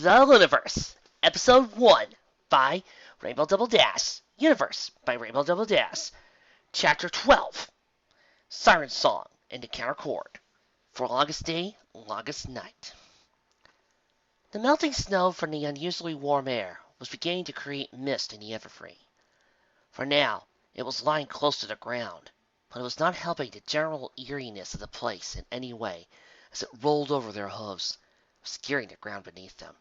The Lunaverse, Episode 1 by Rainbow Double Dash, Universe by Rainbow Double Dash, Chapter 12, Siren Song in the Counter Chord, for longest day, longest night. The melting snow from the unusually warm air was beginning to create mist in the Everfree. For now, it was lying close to the ground, but it was not helping the general eeriness of the place in any way as it rolled over their hooves, scaring the ground beneath them.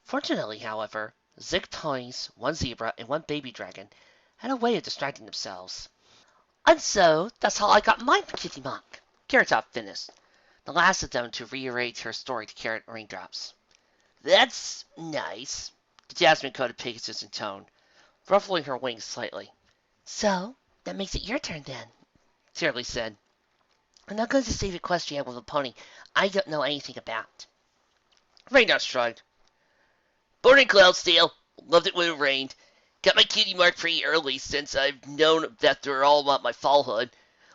Fortunately, however, 6 ponies, 1 zebra, and 1 baby dragon had a way of distracting themselves. And so, that's how I got my kitty mock, Carrot Top finished, the last of them to reiterate her story to Carrot Raindrops. That's nice, the jasmine-coated Pegasus intoned, ruffling her wings slightly. So, that makes it your turn then, Shirley said. I'm not going to save Equestria with a pony I don't know anything about. Raindrops shrugged. Born in Cloudsdale, loved it when it rained. Got my cutie mark pretty early since I've known that they're all about my fallhood.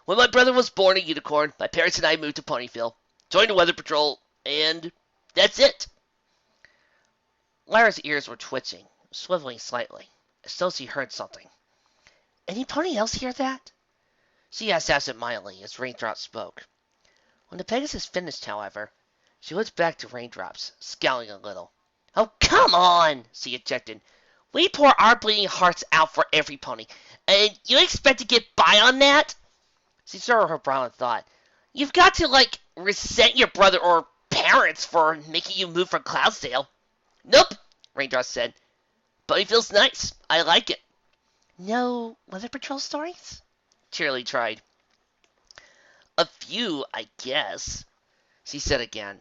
When my brother was born a unicorn, my parents and I moved to Ponyville, joined the Weather Patrol, and that's it. Lyra's ears were twitching, swiveling slightly, as though she heard something. Any pony else hear that? She asked absent-mindedly as Raindrops spoke. When the Pegasus finished, however, she looked back to Raindrops, scowling a little. Oh, come on, she objected. We pour our bleeding hearts out for every pony, and you expect to get by on that? She sorted her brow and thought. You've got to, resent your brother or parents for making you move from Cloudsdale. Nope, Raindrops said. Ponyville's nice. I like it. No Weather Patrol stories? Cheerily tried. A few, I guess, she said again,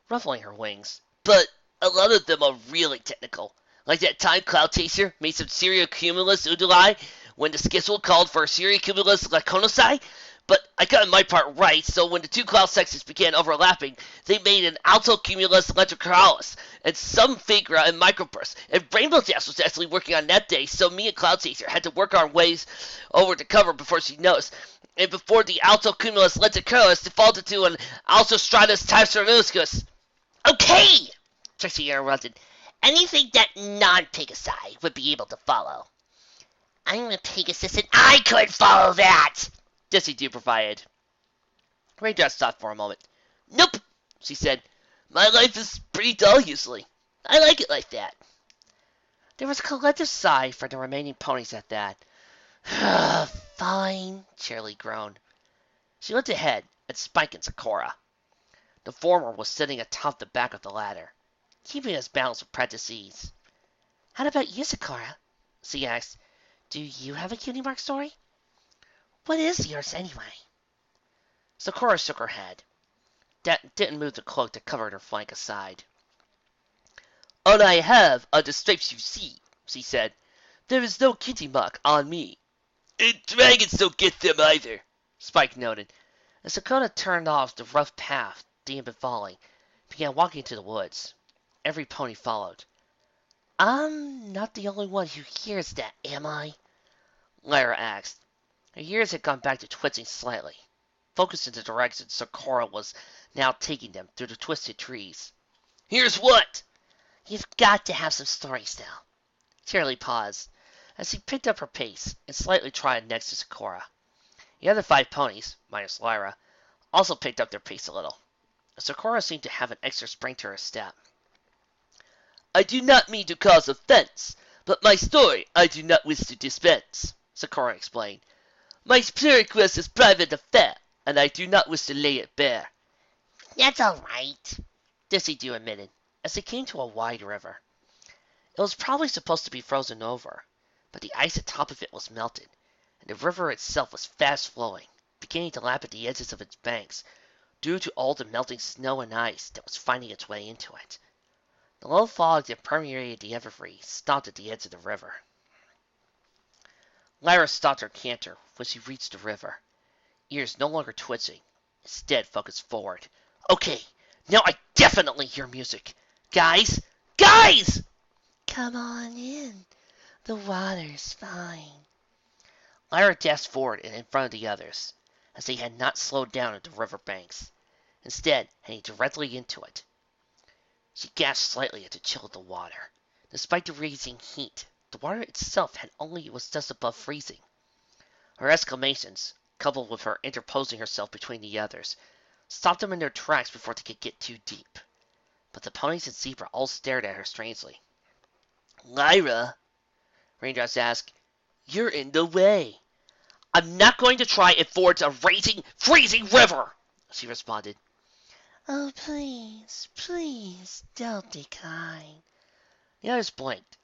ruffling her wings. But a lot of them are really technical. Like that time Cloud Chaser made some Cumulus Udalai when the schedule called for Cumulus Laconosai. But I got my part right, so when the two cloud sexes began overlapping, they made an Altocumulus Electrocalis, and some Figra and Microburst. And Rainbow Dash was actually working on that day, so me and Cloud Chaser had to work our ways over to cover before she noticed. And before the Altocumulus Electrocalis defaulted to an Altostratus Typsaruscus. Okay! Trixie interrupted. Anything that non-Pegasi would be able to follow. I'm a Pegasus and I could follow that! Dissy Dew provided. Raindrops stopped for a moment. Nope, she said. My life is pretty dull usually. I like it like that. There was a collective sigh for the remaining ponies at that. Fine, Shirley groaned. She looked ahead at Spike and Sakura. The former was sitting atop the back of the ladder, keeping his balance with practice ease. How about you, Sakura? She asked. Do you have a cutie mark story? What is yours, anyway? Sakura shook her head. That didn't move the cloak that covered her flank aside. All I have are the stripes you see, she said. There is no kitty mark on me. And dragons don't get them either, Spike noted, as Sakura turned off the rough path they had been following, began walking to the woods. Every pony followed. I'm not the only one who hears that, am I? Lyra asked. Her ears had gone back to twitching slightly, focused in the direction Sakura was now taking them through the twisted trees. Here's what! You've got to have some stories now. Shirley paused, as she picked up her pace and slightly trotted next to Sakura. The other 5 ponies, minus Lyra, also picked up their pace a little. Sakura seemed to have an extra spring to her step. I do not mean to cause offense, but my story I do not wish to dispense, Sakura explained. My spirit quest is private affair, and I do not wish to lay it bare. That's all right, Dissy Dew admitted, as they came to a wide river. It was probably supposed to be frozen over, but the ice atop of it was melted, and the river itself was fast-flowing, beginning to lap at the edges of its banks, due to all the melting snow and ice that was finding its way into it. The low fog that permeated the Everfree stopped at the edge of the river. Lyra stopped her canter when she reached the river, ears no longer twitching, instead focused forward. Okay, now I definitely hear music. Guys! Guys! Come on in. The water's fine. Lyra dashed forward and in front of the others, as they had not slowed down at the river banks, instead heading directly into it. She gasped slightly at the chill of the water. Despite the raising heat, the water itself was just above freezing. Her exclamations, coupled with her interposing herself between the others, stopped them in their tracks before they could get too deep. But the ponies and zebra all stared at her strangely. "Lyra," Raindrops asked, "you're in the way." "I'm not going to try and ford a raging, freezing river," she responded. "Oh, please, please, don't be kind." The others blinked,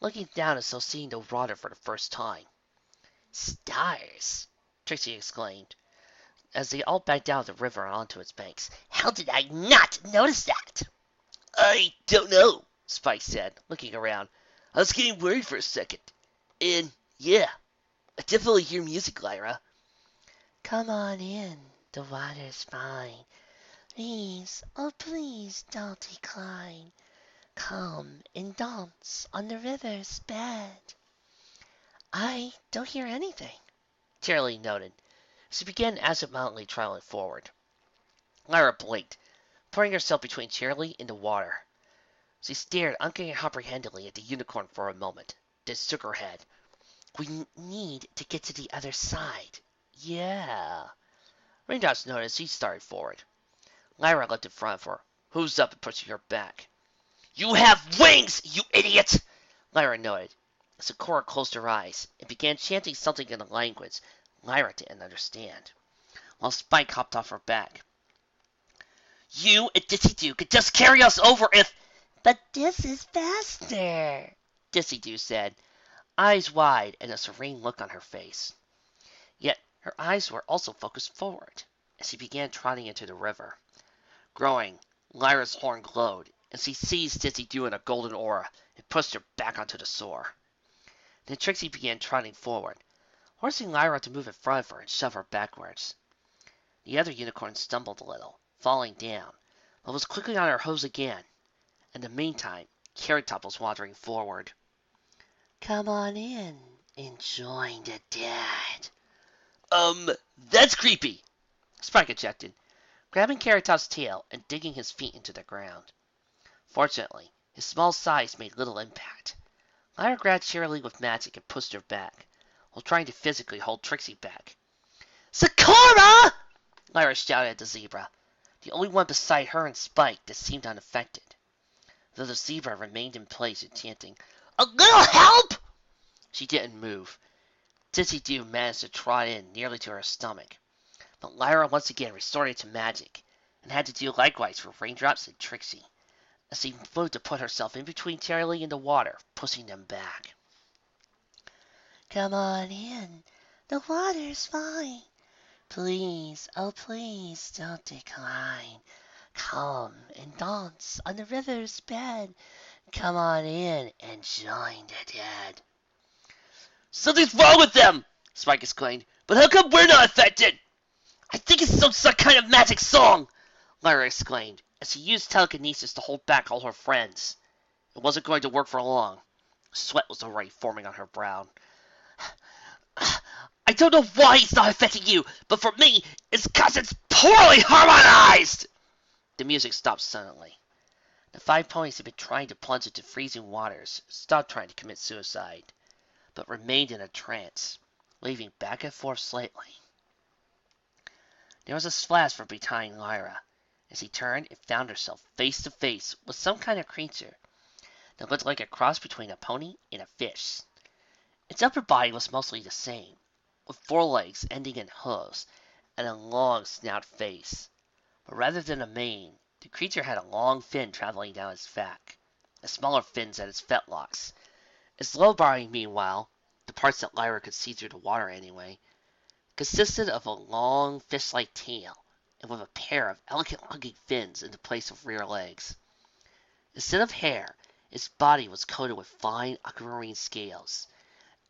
looking down as though seeing the water for the first time. "Stars!" Trixie exclaimed, as they all backed down the river and onto its banks. "How did I not notice that?" "I don't know," Spike said, looking around. "I was getting worried for a second. And, yeah, I definitely hear music, Lyra." "Come on in. The water's fine. Please, oh please, don't decline. Come and dance on the river's bed." "I don't hear anything," Cheerilee noted. She began absentmindedly traveling forward. Lyra blinked, pouring herself between Cheerilee and the water. She stared uncomprehendingly at the unicorn for a moment, then shook her head. "We need to get to the other side." "Yeah." Raindrops noticed. She started forward. Lyra looked in front of her, hooves up and pushing her back. "You have wings, you idiot!" Lyra noted. Sakura closed her eyes and began chanting something in a language Lyra didn't understand, while Spike hopped off her back. "You and Dissy-Doo could just carry us over if—" "But this is faster," Dissy-Doo said, eyes wide and a serene look on her face. Yet her eyes were also focused forward, as she began trotting into the river. Growing, Lyra's horn glowed, and she seized Dissy-Doo in a golden aura and pushed her back onto the shore. Then Trixie began trotting forward, forcing Lyra to move in front of her and shove her backwards. The other unicorn stumbled a little, falling down, but was quickly on her hose again. In the meantime, Carrot Top was wandering forward. "Come on in and join the dead." That's creepy," Spike ejected, grabbing Carrot Top's tail and digging his feet into the ground. Fortunately, his small size made little impact. Lyra grabbed Cheerilee with magic and pushed her back, while trying to physically hold Trixie back. "Sakura!" Lyra shouted at the zebra, the only one beside her and Spike that seemed unaffected, though the zebra remained in place and chanting, "A little help!" She didn't move. Dissy-Doo managed to trot in nearly to her stomach, but Lyra once again resorted to magic, and had to do likewise for Raindrops and Trixie, as she moved to put herself in between Cheerilee and the water, pushing them back. "Come on in. The water's fine. Please, oh please, don't decline. Come and dance on the river's bed. Come on in and join the dead." "Something's wrong with them!" Spike exclaimed. "But how come we're not affected?" "I think it's some kind of magic song!" Lyra exclaimed, as she used telekinesis to hold back all her friends. It wasn't going to work for long. Sweat was already forming on her brow. "I don't know why it's not affecting you, but for me, it's 'cause it's poorly harmonized!" The music stopped suddenly. The 5 ponies had been trying to plunge into freezing waters, stopped trying to commit suicide, but remained in a trance, waving back and forth slightly. There was a splash from behind Lyra, as she turned and found herself face to face with some kind of creature that looked like a cross between a pony and a fish. Its upper body was mostly the same, with forelegs ending in hooves and a long snout face, but rather than a mane, the creature had a long fin traveling down its back, and smaller fins at its fetlocks. Its lower body, meanwhile, the parts that Lyra could see through the water anyway, consisted of a long fish-like tail, and with a pair of elegant-looking fins in the place of rear legs. Instead of hair, its body was coated with fine aquamarine scales,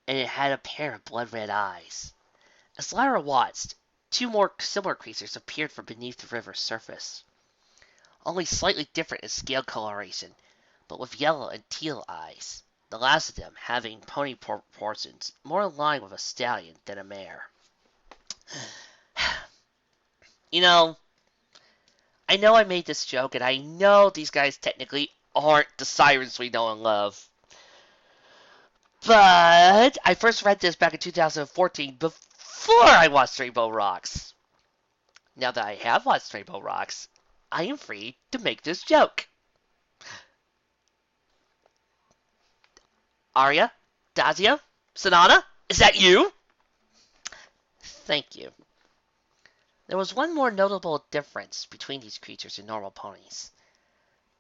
and it had a pair of blood-red eyes. As Lyra watched, 2 more similar creatures appeared from beneath the river's surface, only slightly different in scale coloration, but with yellow and teal eyes, the last of them having pony proportions more in line with a stallion than a mare. You know, I know I made this joke, and I know these guys technically aren't the sirens we know and love. But I first read this back in 2014 before I watched Rainbow Rocks. Now that I have watched Rainbow Rocks, I am free to make this joke. Arya? Dazia? Sanada? Is that you? Thank you. There was one more notable difference between these creatures and normal ponies.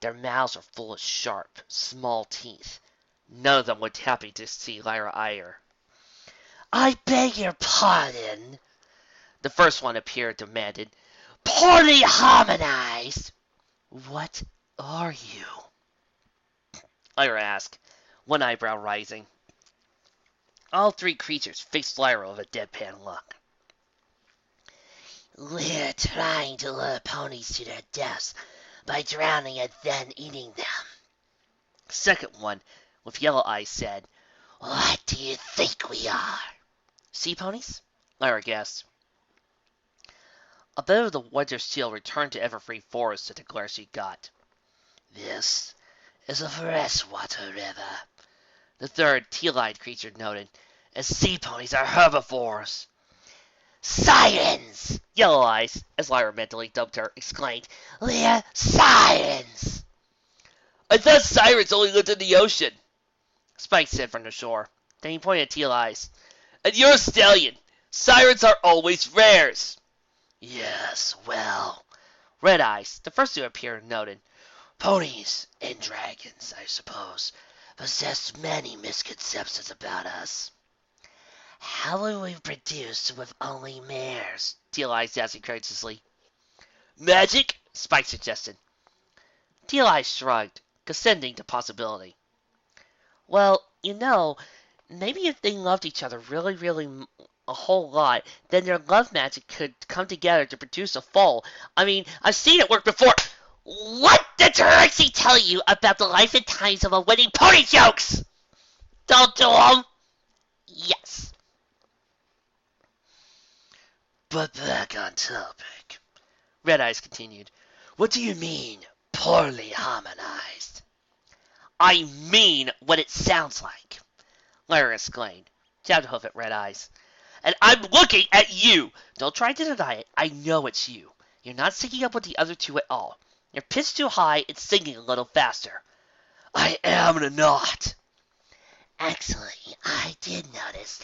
Their mouths are full of sharp, small teeth. None of them would be happy to see Lyra ire. I beg your pardon, the first one appeared demanded. Poorly harmonized! What are you? Lyra asked, one eyebrow rising. All three creatures faced Lyra with a deadpan look. We're trying to lure ponies to their deaths by drowning and then eating them. Second one, with yellow eyes, said, What do you think we are? Sea ponies? Lyra guessed. A bit of the winter chill returned to Everfree Forest to the glare she got. This is a freshwater river, the third teal-eyed creature noted, as sea ponies are herbivores. Sirens! Yellow Eyes, as Lyra mentally dubbed her, exclaimed, They're sirens! I thought sirens only lived in the ocean, Spike said from the shore. Then he pointed at Teal Eyes. And you're a stallion. Sirens are always rares. Yes, well, Red Eyes, the first to appear, noted. Ponies and dragons, I suppose, possess many misconceptions about us. How will we produce with only mares? Teal Eyes asked incredulously. Magic? Spike suggested. Teal Eyes shrugged, consenting to possibility. Well, maybe if they loved each other really a whole lot, then their love magic could come together to produce a foal. I mean, I've seen it work before. What did Trixie tell you about the life and times of a winning pony jokes? Don't do them. Yes. But back on topic. Red Eyes continued. What do you mean, poorly harmonized? I mean what it sounds like, Lyra exclaimed, jabbed a hoof at Red Eyes. And I'm looking at you! Don't try to deny it. I know it's you. You're not syncing up with the other two at all. You're pitched too high and singing a little faster. I am not. Actually, I did notice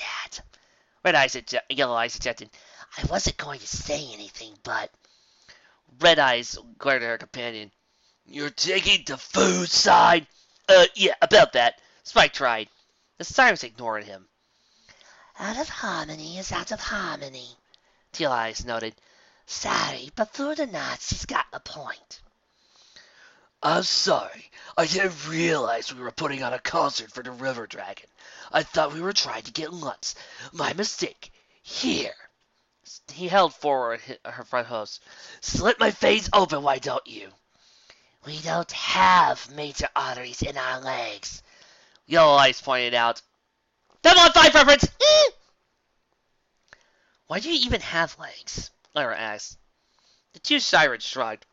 that. Yellow Eyes ejected. I wasn't going to say anything, but... Red Eyes glared at her companion. You're taking the food side? Yeah, about that. Spike tried. The sirens ignored him. Out of harmony is out of harmony, Teal Eyes noted. Sorry, but food or not, she's got a point. I'm sorry. I didn't realize we were putting on a concert for the River Dragon. I thought we were trying to get lunch. My mistake. Here. He held forward her front hose. Slit my face open, why don't you? We don't have major arteries in our legs, Yellow Eyes pointed out. Double on 5 preference! Why do you even have legs? Lyra asked. The two sirens shrugged,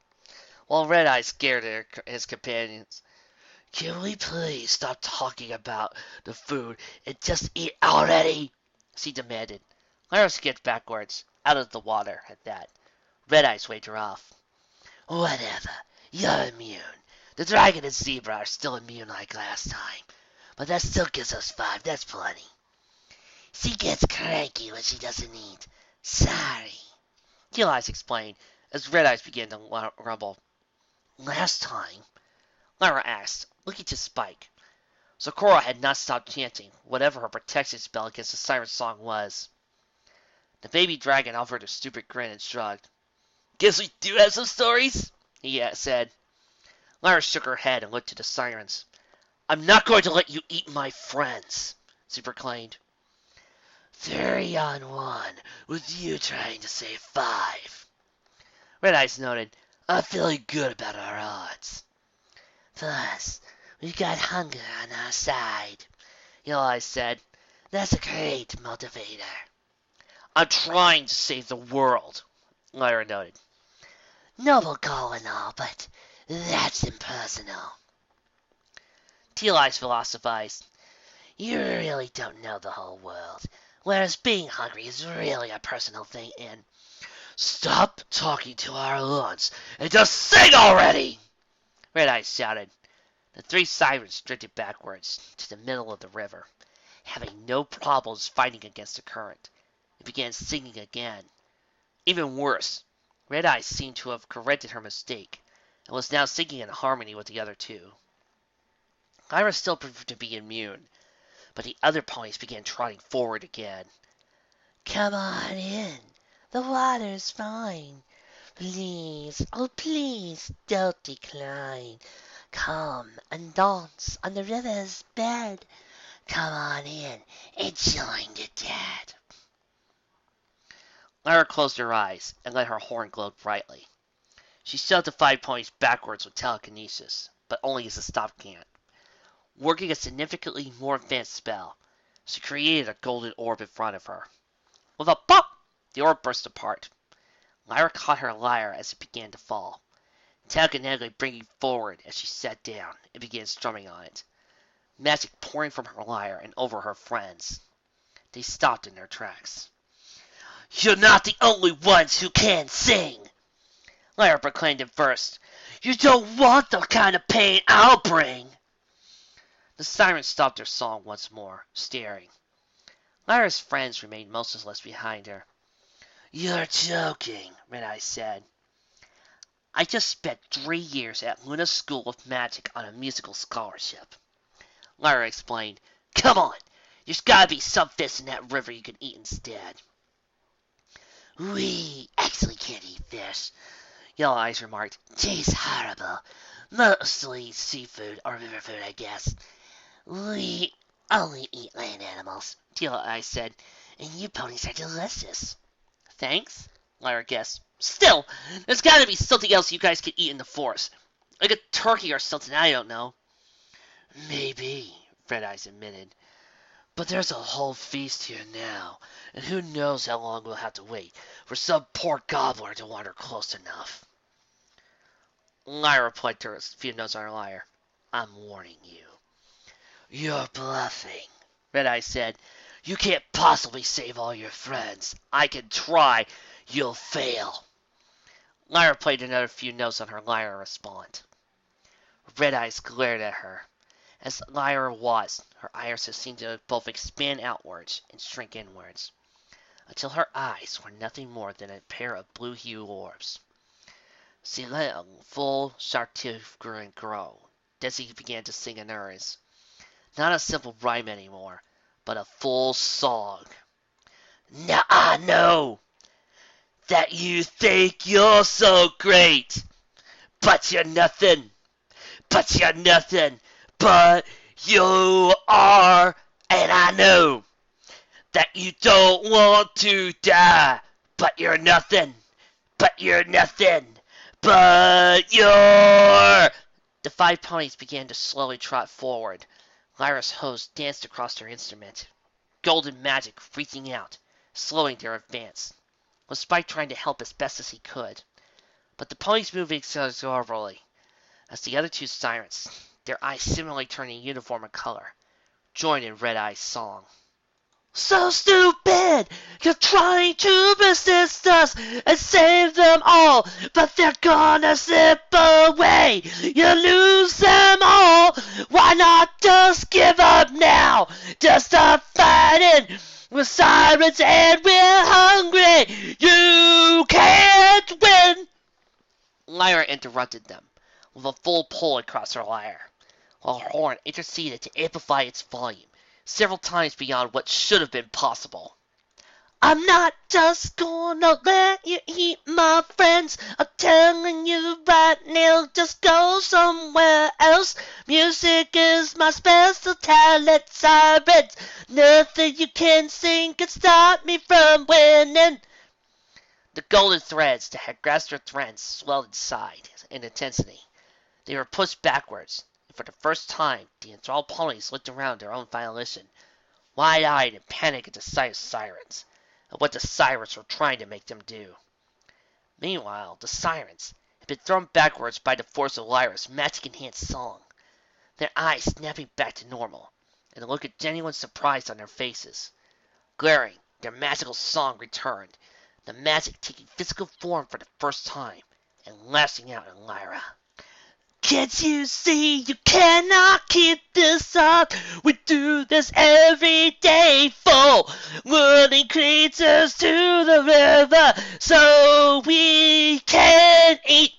while Red Eyes stared at his companions. Can we please stop talking about the food and just eat already? She demanded. Lyra skipped backwards, out of the water at that. Red Eyes waved her off. Whatever. You're immune. The dragon and zebra are still immune like last time. But that still gives us 5. That's plenty. She gets cranky when she doesn't eat. Sorry. Teal Eyes explained, as Red Eyes began to rumble. Last time? Lyra asked, looking to Spike. Sakura had not stopped chanting, whatever her protection spell against the siren song was. The baby dragon offered a stupid grin and shrugged. Guess we do have some stories, he said. Lyra shook her head and looked to the sirens. I'm not going to let you eat my friends, she proclaimed. 3 on 1, with you trying to save 5. Red Eyes noted, I'm feeling good about our odds. Plus, we've got hunger on our side, Yellow Eyes said. That's a great motivator. I'm trying to save the world, Lyra noted. Noble call and all, but that's impersonal. Teal Eyes philosophized. You really don't know the whole world. Whereas being hungry is really a personal thing, and stop talking to our lawns and just sing already! Red Eyes shouted. The three sirens drifted backwards to the middle of the river, having no problems fighting against the current. It began singing again. Even worse, Red Eyes seemed to have corrected her mistake, and was now singing in harmony with the other two. Lyra still proved to be immune, but the other ponies began trotting forward again. Come on in. The water's fine. Please, oh please, don't decline. Come and dance on the river's bed. Come on in and join the dead. Lyra closed her eyes and let her horn glow brightly. She shoved the 5 ponies backwards with telekinesis, but only as a stopgap. Working a significantly more advanced spell, she created a golden orb in front of her. With a pop, the orb burst apart. Lyra caught her lyre as it began to fall, telekinetically bringing forward as she sat down and began strumming on it, magic pouring from her lyre and over her friends. They stopped in their tracks. You're not the only ones who can sing, Lyra proclaimed at first. You don't want the kind of pain I'll bring. The sirens stopped their song once more, staring. Lyra's friends remained motionless behind her. You're joking, Red Eye said. I just spent 3 years at Luna School of Magic on a musical scholarship, Lyra explained. Come on, there's gotta be some fish in that river you can eat instead. We actually can't eat fish, Yellow Eyes remarked. Tastes horrible. Mostly seafood or river food, I guess. We only eat land animals, Teal Eyes said, and you ponies are delicious. Thanks, Lyra guessed. Still, there's gotta be something else you guys can eat in the forest. Like a turkey or something, I don't know. Maybe, Red Eyes admitted. But there's a whole feast here now, and who knows how long we'll have to wait for some poor gobbler to wander close enough. Lyra pointed to her few notes on her lyre. I'm warning you. You're bluffing, Red Eye said. You can't possibly save all your friends. I can try. You'll fail. Lyra played another few notes on her lyre in response. Red Eyes glared at her. As Lyra was, her irises seemed to both expand outwards and shrink inwards, until her eyes were nothing more than a pair of blue-hued orbs. She let a full chartreuse grow. Desi began to sing in hers. Not a simple rhyme anymore, but a full song. Now I know that you think you're so great, but you're nothing. But you're nothing. But you are, and I know that you don't want to die, but you're nothing. But you're nothing. But you're... The 5 ponies began to slowly trot forward. Lyra's host danced across her instrument, golden magic freaking out, slowing their advance, with Spike trying to help as best as he could. But the ponies moved inexorably, as the other 2 sirens, their eyes similarly turning uniform in color, joined in Red Eye's song. So stupid! You're trying to resist us and save them all, but they're gonna slip away. You lose them all. Why not just give up now? Just stop fighting. We're sirens and we're hungry. You can't win. Lyra interrupted them with a full pull across her lyre, while her horn interceded to amplify its volume several times beyond what should have been possible. I'm not just gonna let you eat my friends. I'm telling you right now, just go somewhere else. Music is my special talent, sirens. Nothing you can sing can stop me from winning. The golden threads that had grasped her threads swelled inside in intensity. They were pushed backwards, and for the first time the enthralled ponies looked around their own violation, wide-eyed in panic at the sight of sirens, and what the sirens were trying to make them do. Meanwhile, the sirens, had been thrown backwards by the force of Lyra's magic-enhanced song, their eyes snapping back to normal, and a look of genuine surprise on their faces. Glaring, their magical song returned, the magic taking physical form for the first time, and lashing out at Lyra. Can't you see you cannot keep this up? We do this every day for luring creatures to the river so we can eat.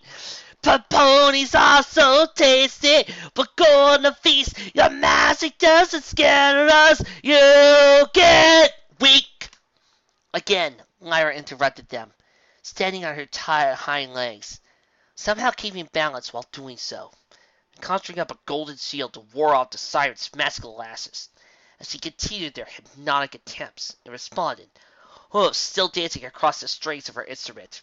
But ponies are so tasty, we're gonna feast. Your magic doesn't scare us, you'll get weak. Again, Lyra interrupted them, standing on her tired hind legs, somehow keeping balance while doing so, and conjuring up a golden shield to ward off the siren's magical lashes, as she continued their hypnotic attempts and responded, hooves still dancing across the strings of her instrument.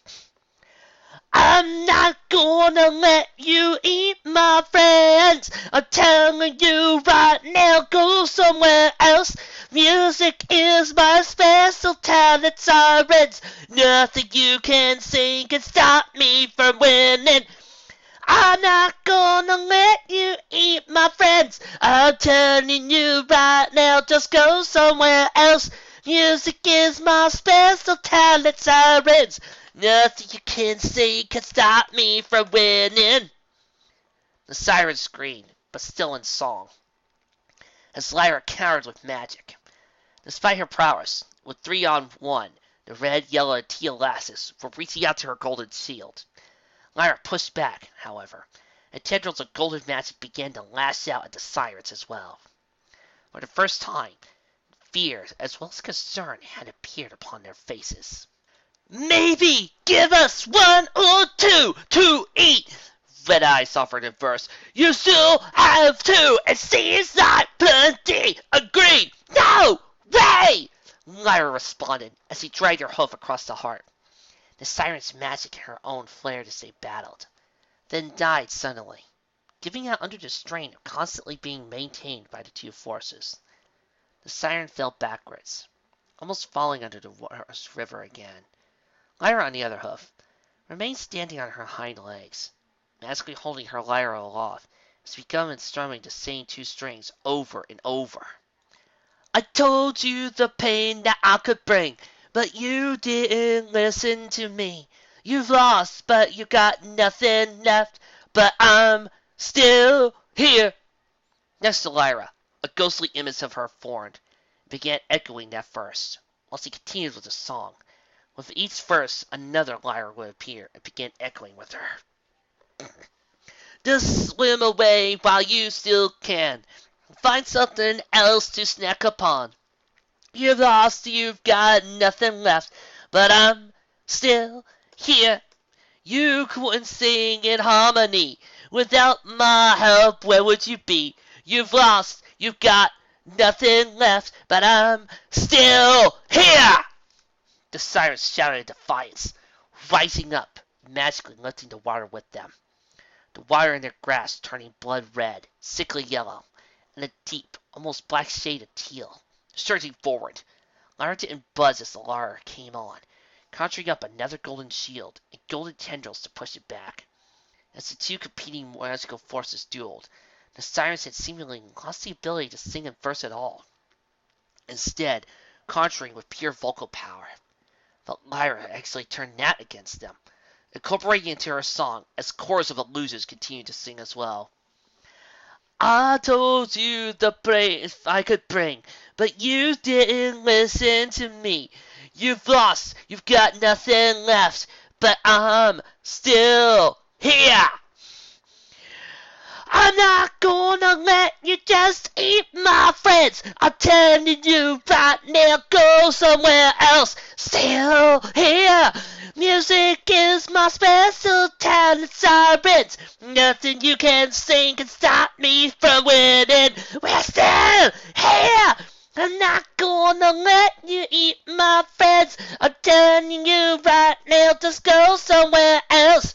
I'm not gonna let you eat my friends. I'm telling you right now, go somewhere else. Music is my special talent, sirens. Nothing you can sing can stop me from winning. I'm not gonna let you eat my friends. I'm telling you right now, just go somewhere else. Music is my special talent, sirens. Nothing you can say can stop me from winning. The siren screamed, but still in song, as Lyra countered with magic. Despite her prowess, with 3-on-1, the red, yellow, and teal lasses were reaching out to her golden shield. Lyra pushed back, however, and tendrils of golden magic began to lash out at the sirens as well. For the first time, fear as well as concern had appeared upon their faces. Maybe give us 1 or 2 to eat, Red Eyes offered in verse. You still have 2, and C is not plenty. Agreed. No way! Lyra responded as he dragged her hoof across the heart. The siren's magic and her own flared as they battled, then died suddenly, giving out under the strain of constantly being maintained by the two forces. The siren fell backwards, almost falling under the river again. Lyra, on the other hoof, remained standing on her hind legs, magically holding her lyre aloft, as we come and strumming the same 2 strings over and over. I told you the pain that I could bring, but you didn't listen to me. You've lost, but you got nothing left, but I'm still here. Next to Lyra, a ghostly image of her formed, began echoing that verse, whilst he continued with the song. With each verse, another lyre would appear and begin echoing with her. Just swim away while you still can. Find something else to snack upon. You've lost, you've got nothing left, but I'm still here. You couldn't sing in harmony. Without my help, where would you be? You've lost, you've got nothing left, but I'm still here. The sirens shouted in defiance, rising up, magically lifting the water with them. The water in their grasp turning blood red, sickly yellow, and a deep, almost black shade of teal. Surging forward, Lyra didn't buzz as the lyre came on, conjuring up another golden shield and golden tendrils to push it back. As the 2 competing magical forces dueled, the sirens had seemingly lost the ability to sing in verse at all, instead conjuring with pure vocal power. But Lyra actually turned that against them, incorporating into her song as chorus of the losers continued to sing as well. I told you the praise I could bring, but you didn't listen to me. You've lost, you've got nothing left, but I'm still here. I'm not gonna let you just eat my friends. I'm telling you right now, go somewhere else. Still here. Music is my special talent, sirens. Nothing you can sing can stop me from winning. We're still here. I'm not gonna let you eat my friends. I'm telling you right now, just go somewhere else.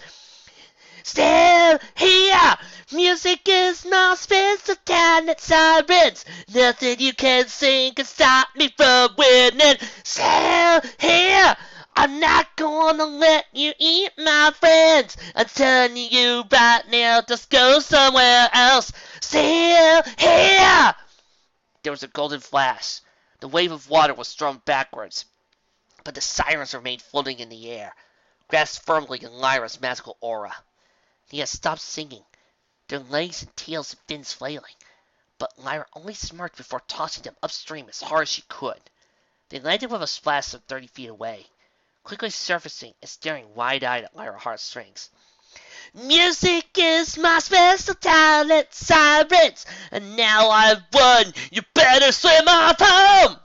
Still here. Music is my special talent, sirens. Nothing you can sing can stop me from winning. Still here. I'm not gonna let you eat my friends. I'm telling you right now, just go somewhere else. Still here! There was a golden flash. The wave of water was thrown backwards, but the sirens remained floating in the air, grasped firmly in Lyra's magical aura. He had stopped singing, their legs and tails and fins flailing, but Lyra only smirked before tossing them upstream as hard as she could. They landed with a splash some 30 feet away, quickly surfacing and staring wide-eyed at Lyra heartstrings. Music is my special talent, sirens, and now I've won. You better swim off home!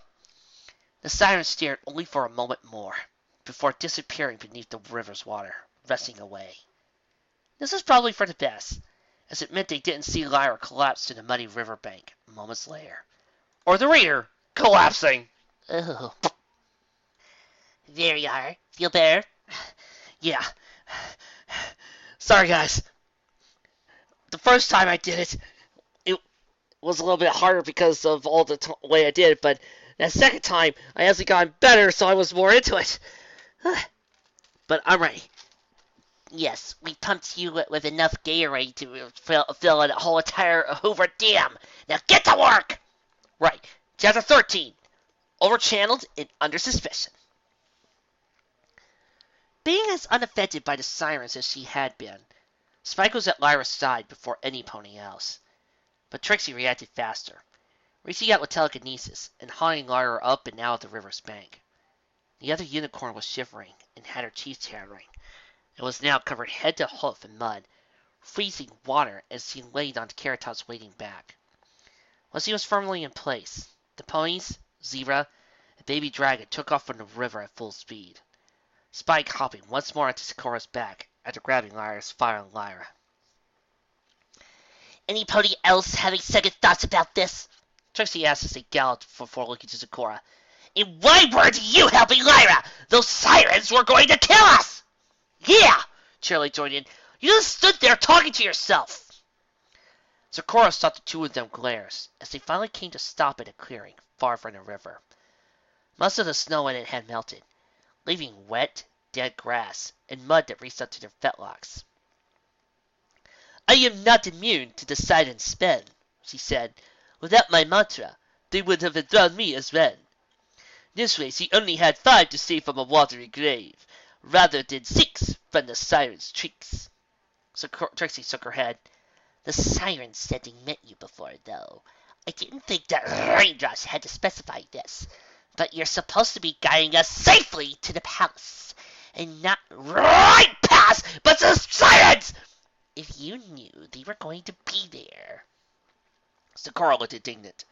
The sirens stared only for a moment more, before disappearing beneath the river's water, resting away. This was probably for the best, as it meant they didn't see Lyra collapse to the muddy riverbank moments later. Or the reader collapsing. Ugh. There you are. Feel better? Yeah. Sorry, guys. The first time I did it, it was a little bit harder because of all the way I did it, but that second time, I actually got better, so I was more into it. But I'm ready. Yes, we pumped you with enough Gatorade to fill a whole entire Hoover Dam. Now get to work! Right. Chapter 13. Overchanneled and under suspicion. Being as unaffected by the sirens as she had been, Spike was at Lyra's side before anyone else. But Trixie reacted faster, reaching out with telekinesis and hauling Lyra up and out of the river's bank. The other unicorn was shivering and had her teeth chattering. It was now covered head to hoof in mud, freezing water as she laid on Carrot Top's waiting back. Once he was firmly in place, the ponies, Zebra, and Baby Dragon took off from the river at full speed, Spike hopping once more onto Sakura's back after grabbing Lyra's fire on Lyra. Anybody else having second thoughts about this? Trixie asked as they galloped before looking to Sakura. In why words are you helping Lyra? Those sirens were going to kill us! Yeah! Charlie joined in. You just stood there talking to yourself! Sakura saw the two of them glares as they finally came to stop at a clearing far from the river. Most of the snow in it had melted, leaving wet, dead grass and mud that reached up to their fetlocks. I am not immune to the silent spell, she said. Without my mantra, they would have drowned me as well. This way she only had 5 to save from a watery grave, rather than 6 from the siren's tricks. Trixie shook her head. The siren said they met you before, though. I didn't think that raindrops had to specify this, but you're supposed to be guiding us safely to the palace, and not right past, but the sirens! If you knew they were going to be there. Sakura looked indignant.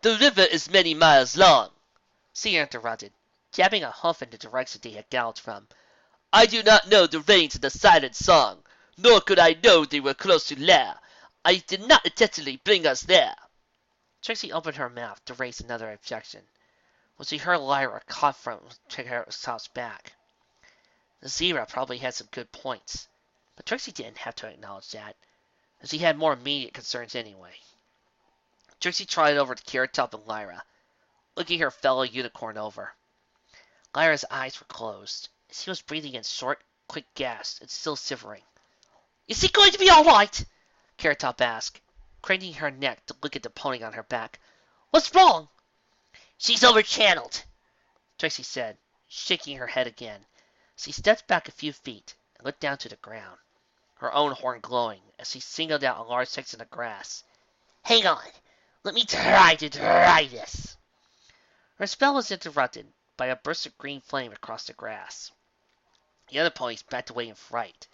The river is many miles long, she interrupted, jabbing a hoof in the direction they had galloped from. I do not know the range of the silent song, nor could I know they were close to Lair. I did not intentionally bring us there. Trixie opened her mouth to raise another objection, when she heard Lyra cough from Triceratop's back. The Zebra probably had some good points, but Trixie didn't have to acknowledge that, as he had more immediate concerns anyway. Trixie trotted over to Carrot Top and Lyra, looking her fellow unicorn over. Lyra's eyes were closed, and she was breathing in short, quick gasps and still shivering. Is he going to be all right? Carrot Top asked, craning her neck to look at the pony on her back. What's wrong? She's overchanneled, Trixie said, shaking her head again. She stepped back a few feet and looked down to the ground, her own horn glowing as she singled out a large section of grass. Hang on, let me try to try this. Her spell was interrupted by a burst of green flame across the grass. The other ponies backed away in fright,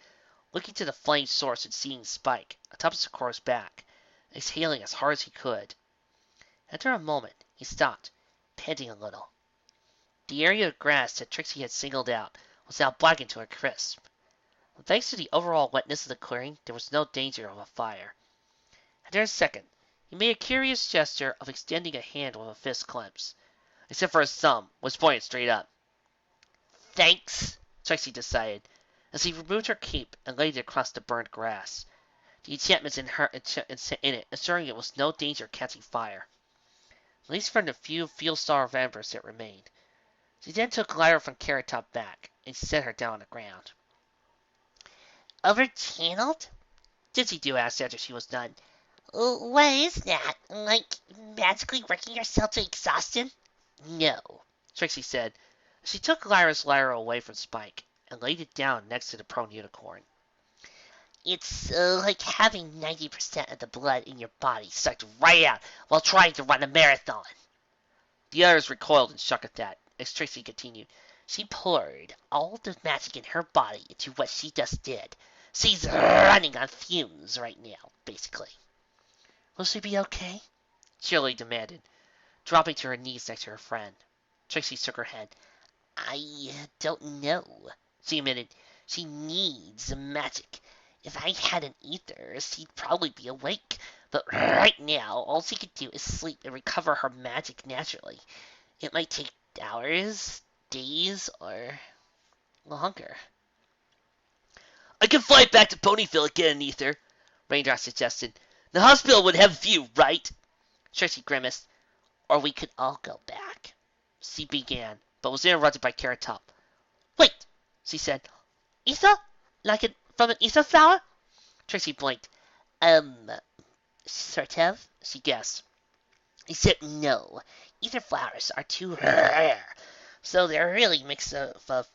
looking to the flame source and seeing Spike, atop of Sakura's back, exhaling as hard as he could. After a moment, he stopped, panting a little. The area of grass that Trixie had singled out was now blackened to a crisp. Thanks to the overall wetness of the clearing, there was no danger of a fire. After a second, he made a curious gesture of extending a hand with a fist clenched, except for his thumb, which pointed straight up. Thanks, Trixie decided, as he removed her cape and laid it across the burned grass, the enchantments in it assuring it was no danger of catching fire, at least from the few field star embers that remained. She then took Lyra from Carrot Top back and set her down on the ground. Over-channeled? Dizzy Do asked after she was done. What is that? Like, magically working yourself to exhaustion? No, Trixie said. She took Lyra's lyra away from Spike and laid it down next to the prone unicorn. It's like having 90% of the blood in your body sucked right out while trying to run a marathon. The others recoiled and shook at that. As Trixie continued, she poured all the magic in her body into what she just did. She's running on fumes right now, basically. Will she be okay? Shirley demanded, dropping to her knees next to her friend. Trixie shook her head. I don't know, she admitted. She needs magic. If I had an ether, she'd probably be awake. But right now, all she could do is sleep and recover her magic naturally. It might take hours, days, or longer. I can fly back to Ponyville and get an ether, Raindrop suggested. The hospital would have a few, right? Trixie grimaced. Or we could all go back. She began, but was interrupted by Carrot Top. Wait, she said. Ether? From an ether flower? Trixie blinked. Sort of, she guessed. Except no. Ether flowers are too rare. So they're really mixed of...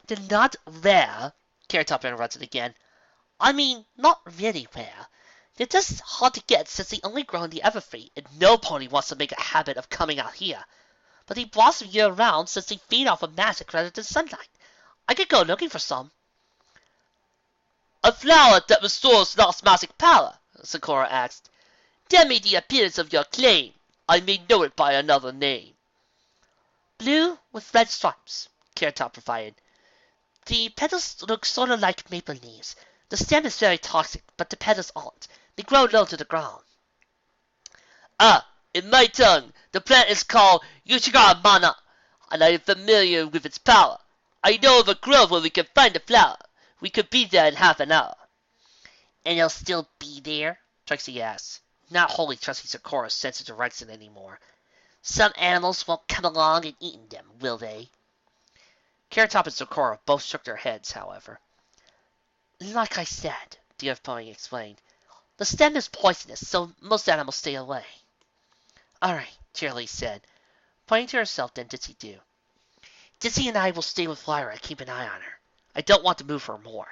They're not rare, Carrot Top interrupted again. I mean, not really rare. They're just hard to get since they only grow in the Everfree, and no pony wants to make a habit of coming out here. But they blossom year-round since they feed off of magic rather than sunlight. I could go looking for some. A flower that restores lost magic power, Sakura asked. Tell me the appearance of your claim. I may know it by another name. Blue with red stripes, Carrot Top provided. The petals look sort of like maple leaves. The stem is very toxic, but the petals aren't. They grow low to the ground. Ah, in my tongue, the plant is called Yushigara Mana, and I am familiar with its power. I know of a grove where we can find the flower. We could be there in half an hour. And it'll still be there? Trixie asked, not wholly trusting Sakura's sense of direction anymore. Some animals won't come along and eat them, will they? Carrot Top and Sakura both shook their heads, however. Like I said, the other pony explained, the stem is poisonous, so most animals stay away. All right, Cheerily said, pointing to herself, then Ditsy Do. Ditsy and I will stay with Lyra and keep an eye on her. I don't want to move her more.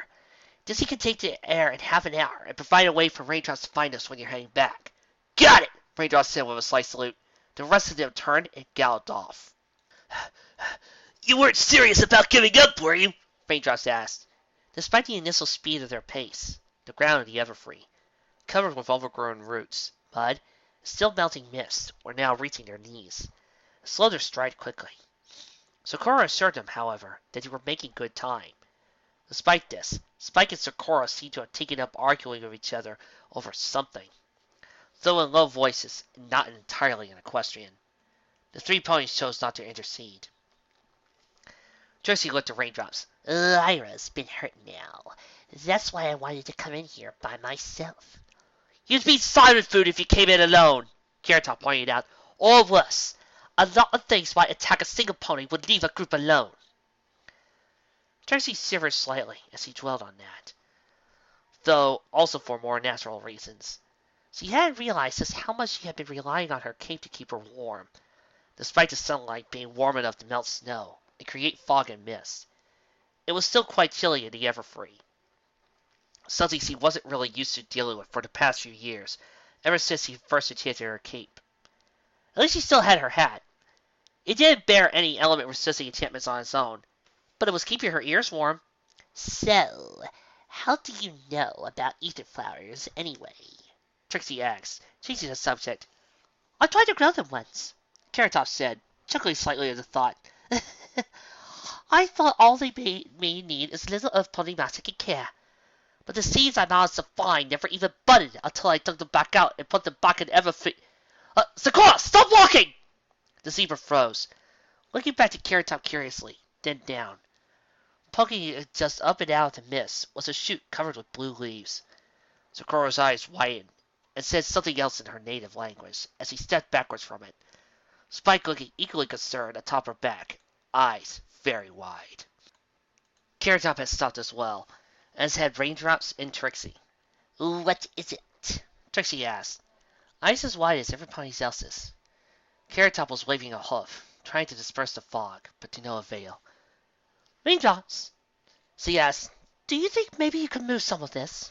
Ditsy can take the air in half an hour and provide a way for Raindrops to find us when you're heading back. Got it, Raindrops said with a slight salute. The rest of them turned and galloped off. You weren't serious about giving up, were you? Raindrops asked. Despite the initial speed of their pace, the ground in the Everfree, covered with overgrown roots, mud, and still melting mist, were now reaching their knees. It slowed their stride quickly. Sakura assured them, however, that they were making good time. Despite this, Spike and Sakura seemed to have taken up arguing with each other over something, though in low voices and not entirely in equestrian. The three ponies chose not to intercede. Trixie looked at Raindrops. Lyra's been hurt now. That's why I wanted to come in here by myself. You'd be silent food if you came in alone, Carrot Top pointed out. Or worse, a lot of things might attack a single pony would leave a group alone. Trixie shivered slightly as he dwelled on that, though also for more natural reasons. She hadn't realized just how much she had been relying on her cape to keep her warm, despite the sunlight being warm enough to melt snow and create fog and mist. It was still quite chilly in the Everfree, something she wasn't really used to dealing with for the past few years, ever since she first enchanted her cape. At least she still had her hat. It didn't bear any element-resisting enchantments on its own, but it was keeping her ears warm. So, how do you know about ether flowers, anyway? Trixie asked, changing the subject. I tried to grow them once, Carrot Top said, chuckling slightly at the thought. I thought all they may need is a little of pony magic and care. But the seeds I managed to find never even budded until I took them back out and put them back in Everfree. Sakura, stop walking! The zebra froze, looking back to Carrot Top curiously, then down. Poking it just up and out of the mist was a shoot covered with blue leaves. Sakura's eyes widened and said something else in her native language as he stepped backwards from it. Spike looking equally concerned atop her back, eyes very wide. Carrot Top had stopped as well, as had Raindrops and Trixie. "What is it?" Trixie asked. Eyes as wide as everybody else's. Carrot Top was waving a hoof, trying to disperse the fog, but to no avail. "Raindrops," she asked, "do you think maybe you could move some of this?"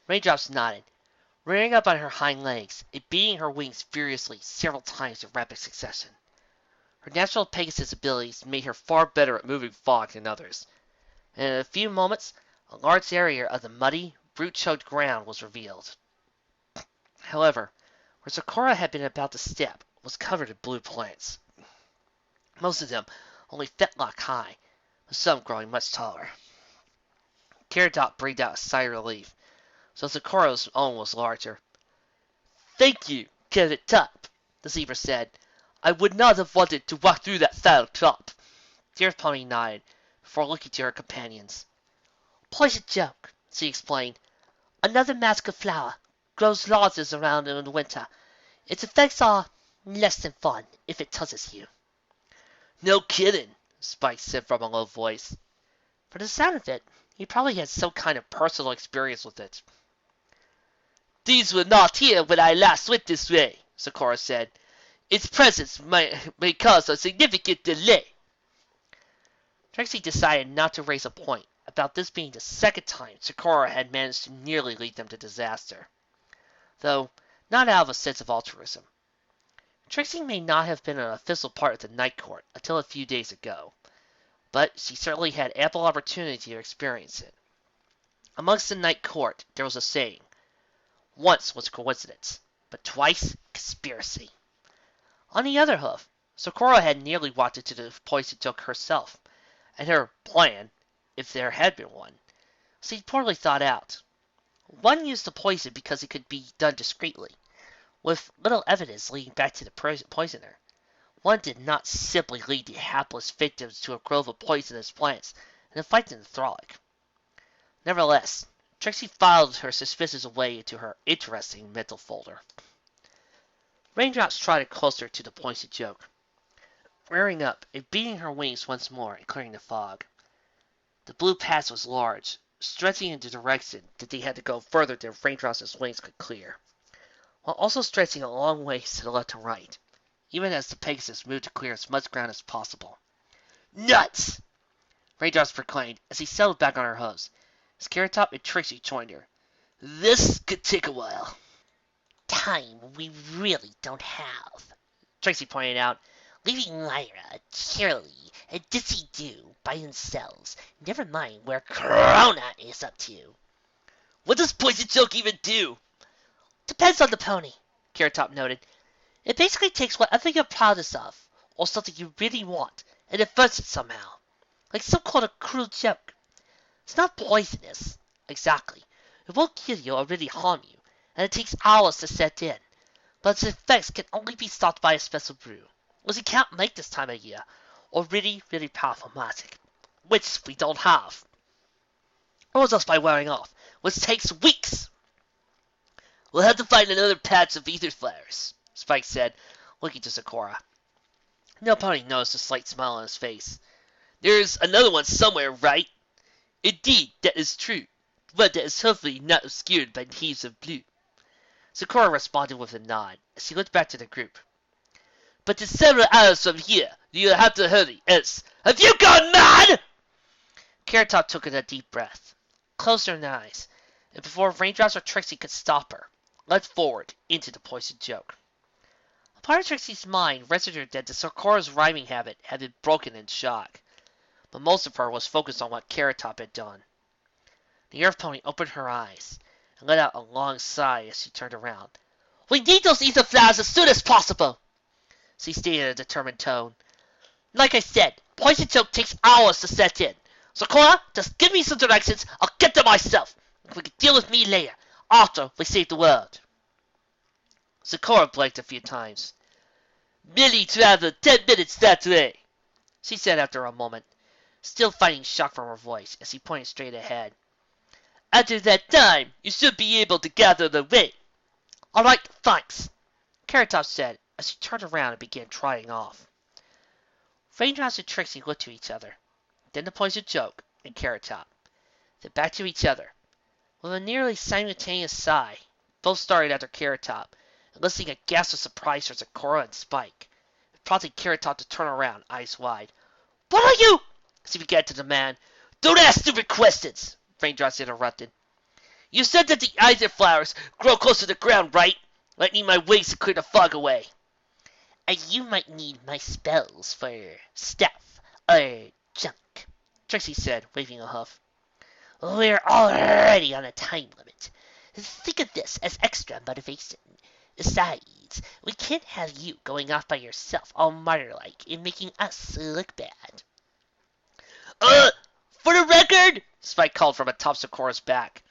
Raindrops nodded, rearing up on her hind legs and beating her wings furiously several times in rapid succession. Her natural Pegasus abilities made her far better at moving fog than others, and in a few moments a large area of the muddy, root-choked ground was revealed. However, where Sakura had been about to step was covered in blue plants, most of them only fetlock high, with some growing much taller. Carrot Top breathed out a sigh of relief, so Sakura's own was larger. "Thank you, Carrot Top," the zebra said. "I would not have wanted to walk through that foul trap." The Earth Pony nodded, before looking to her companions. "Poison joke," she explained. "Another magical flower. Grows largest around in the winter. Its effects are less than fun if it touches you." "No kidding," Spike said from a low voice. For the sound of it, he probably had some kind of personal experience with it. "These were not here when I last went this way," Sakura said. "Its presence may cause a significant delay." Trixie decided not to raise a point about this being the second time Sakura had managed to nearly lead them to disaster, though not out of a sense of altruism. Trixie may not have been an official part of the Night Court until a few days ago, but she certainly had ample opportunity to experience it. Amongst the Night Court there was a saying: once was coincidence, but twice conspiracy. On the other hoof, Sakura had nearly walked into the poison joke herself, and her plan, if there had been one, seemed poorly thought out. One used the poison because it could be done discreetly, with little evidence leading back to the poisoner. One did not simply lead the hapless victims to a grove of poisonous plants and then fight them to Frolic. Nevertheless, Trixie filed her suspicions away into her interesting mental folder. Raindrops trotted closer to the poison joke, rearing up and beating her wings once more and clearing the fog. The blue patch was large, stretching in the direction that they had to go further than Raindrops' wings could clear, while also stretching a long ways to the left and right, even as the Pegasus moved to clear as much ground as possible. "Nuts!" Raindrops proclaimed as he settled back on her hooves, as Carrot Top and Trixie joined her. "This could take a while." "Time we really don't have," Trixie pointed out, "leaving Lyra, Charlie, and Dizzy Doo by themselves, never mind where Corona is up to." "What does Poison Joke even do?" "Depends on the pony," Carrot Top noted. "It basically takes whatever you're proudest of, or something you really want, and inverts it somehow. Like some kind of cruel joke. It's not poisonous, exactly. It won't kill you or really harm you, and it takes hours to set in. But its effects can only be stopped by a special brew, which you can't make this time of year, or really, really powerful magic, which we don't have. Or just by wearing off, which takes weeks." "We'll have to find another patch of ether flowers," Spike said, looking to Sakura. No pony noticed a slight smile on his face. "There's another one somewhere, right?" "Indeed, that is true. One that is hopefully not obscured by heaves of blue." Sakura responded with a nod, as she looked back to the group. "But it's several hours from here. You'll have to hurry, else— Have you gone mad?" Carrot Top took in a deep breath, closed her eyes, and before Raindrops or Trixie could stop her, led forward into the poison joke. A part of Trixie's mind registered that the Sakura's rhyming habit had been broken in shock, but most of her was focused on what Carrot Top had done. The Earth Pony opened her eyes and let out a long sigh as she turned around. "We need those ether flowers as soon as possible," she stated in a determined tone. "Like I said, Poison Joke takes hours to set in. Sakura, just give me some directions. I'll get them myself. We can deal with me later, after we save the world." Sakura blinked a few times. "Merely travel 10 minutes that way," she said after a moment, still fighting shock from her voice as she pointed straight ahead. "After that time, you should be able to gather the way." "All right, thanks," Carrot Top said as she turned around and began trotting off. Raindrops and Trixie looked to each other, then to Poison Joke and Carrot Top, then back to each other. With a nearly simultaneous sigh, both started after Carrot Top, eliciting a gasp of surprise from Sakura and Spike. It prompted Carrot Top to turn around, eyes wide. "What are you?" she began to demand. "Don't ask stupid questions," Raindrops interrupted. "You said that the ether flowers grow close to the ground, right? I need my wings to clear the fog away." "And you might need my spells for stuff or junk," Trixie said, waving a hoof. "We're already on a time limit. Think of this as extra motivation. Besides, we can't have you going off by yourself all martyr-like and making us look bad." For the record," Spike called from atop Sakura's back,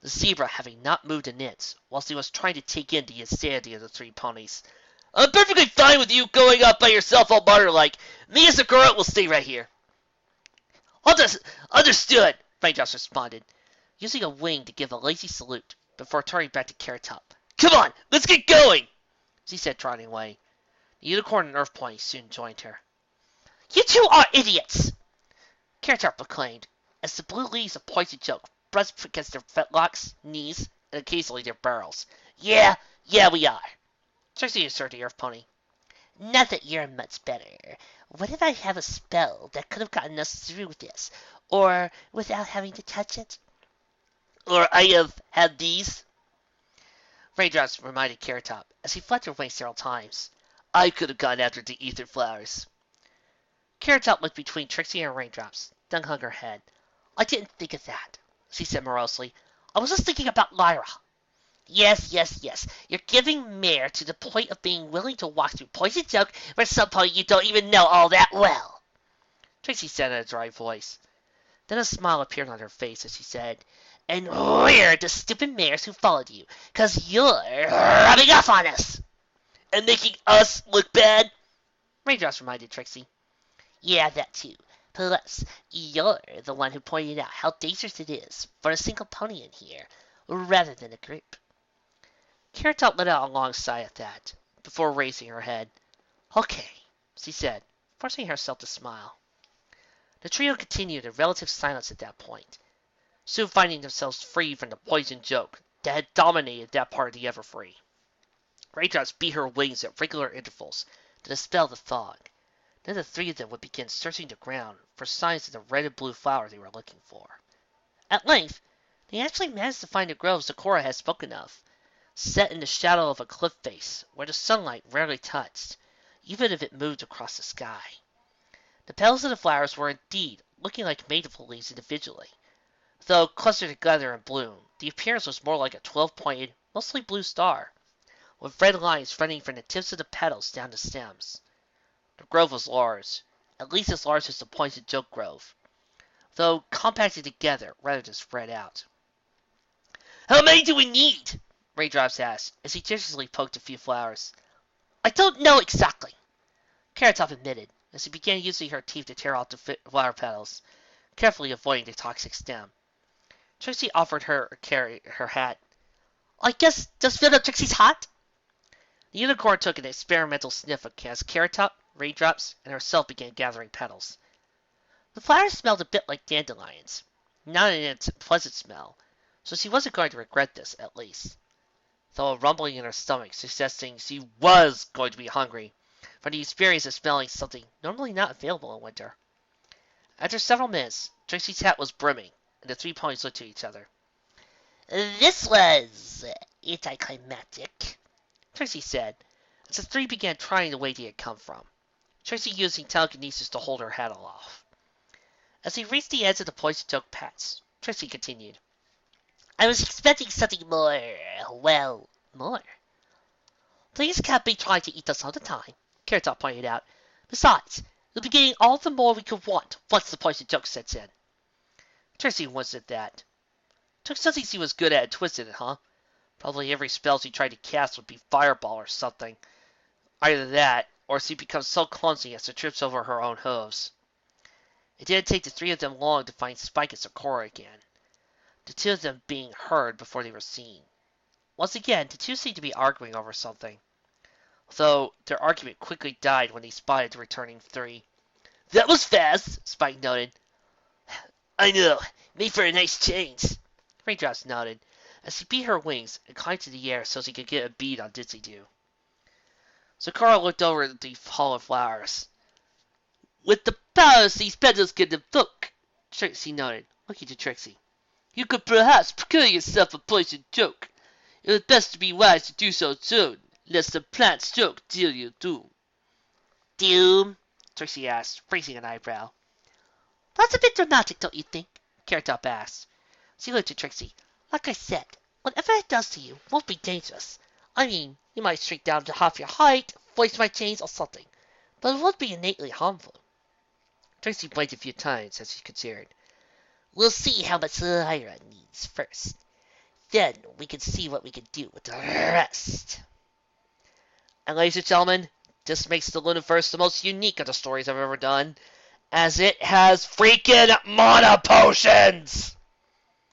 the zebra having not moved an inch, whilst he was trying to take in the insanity of the three ponies. "I'm perfectly fine with you going off by yourself all martyr-like. Me and Sakura will stay right here." "Understood," Raindrops responded, using a wing to give a lazy salute before turning back to Carrot Top. "Come on, let's get going," she said, trotting away. The unicorn and Earth Pony soon joined her. "You two are idiots!" Carrot Top proclaimed, as the blue leaves of Poison Joke brushed against their fetlocks, knees, and occasionally their barrels. Yeah, we are," Trixie asserted the Earth Pony. "Not that you're much better. What if I have a spell that could have gotten us through this, or without having to touch it?" "Or I have had these," Raindrops reminded Carrot Top, as he flapped her wings several times. "I could have gone after the ether flowers." Carrot Top looked between Trixie and Raindrops, then hung her head. "I didn't think of that," she said morosely. "I was just thinking about Lyra." Yes. You're giving Mare to the point of being willing to walk through Poison Joke for some point you don't even know all that well," Trixie said in a dry voice. Then a smile appeared on her face as she said, "And we're the stupid mares who followed you, 'cause you're rubbing off on us." "And making us look bad," Raindrops reminded Trixie. "Yeah, that too. Plus, you're the one who pointed out how dangerous it is for a single pony in here, rather than a group." Carrot Top let out a long sigh at that, before raising her head. "Okay," she said, forcing herself to smile. The trio continued in relative silence at that point, soon finding themselves free from the Poison Joke that had dominated that part of the Everfree. Raindrops beat her wings at regular intervals to dispel the fog. Then the three of them would begin searching the ground for signs of the red and blue flower they were looking for. At length, they actually managed to find the grove Sakura had spoken of, set in the shadow of a cliff face where the sunlight rarely touched, even if it moved across the sky. The petals of the flowers were indeed looking like maple leaves individually, though clustered together in bloom, the appearance was more like a 12-pointed, mostly blue star, with red lines running from the tips of the petals down the stems. The grove was large, at least as large as the Poison Joke Grove, though compacted together rather than spread out. "How many do we need?" Raindrops asked, as he judiciously poked a few flowers. "I don't know exactly," Carrot Top admitted, as he began using her teeth to tear off the flower petals, carefully avoiding the toxic stem. Trixie offered her her hat. "I guess just fill up Trixie's hat?" The unicorn took an experimental sniff as Carrot Top, Raindrops, and herself began gathering petals. The flowers smelled a bit like dandelions, not an unpleasant smell, so she wasn't going to regret this, at least, though a rumbling in her stomach suggesting she was going to be hungry from the experience of smelling something normally not available in winter. After several minutes, Trixie's hat was brimming, and the three ponies looked to each other. "This was anticlimactic," Trixie said, as the three began trying the way they had come from, Trixie using telekinesis to hold her hat aloft. As they reached the edge of the Poison Joke patch, Trixie continued. "I was expecting something more. Things can't be trying to eat us all the time," Carrot Top pointed out. "Besides, you'll be getting all the more we could want once the Poison Joke sets in." Trixie winced at that. Took something she was good at and twisted it, huh? Probably every spell she tried to cast would be Fireball or something. Either that, or she becomes so clumsy as to trip over her own hooves. It didn't take the three of them long to find Spike and Sakura again, the two of them being heard before they were seen. Once again, the two seemed to be arguing over something, though their argument quickly died when they spotted the returning three. That was fast, Spike noted. I know. Made for a nice change. Raindrops nodded as he beat her wings and climbed to the air so she could get a bead on Ditsy Doo. Sakura looked over at the hall of flowers. With the powers these petals can evoke, Trixie nodded, looking to Trixie. You could perhaps procure yourself a poisoned joke. It was best to be wise to do so soon, lest the plant stroke deal you doom. Doom? Trixie asked, raising an eyebrow. That's a bit dramatic, don't you think? Carrot Top asked. She looked at Trixie. Like I said, whatever it does to you won't be dangerous. I mean, you might shrink down to half your height, voice might change, or something. But it won't be innately harmful. Trixie blinked a few times as she considered. We'll see how much Lyra needs first. Then we can see what we can do with the rest. And ladies and gentlemen, this makes the Lunaverse the most unique of the stories I've ever done, as it has freaking mana potions!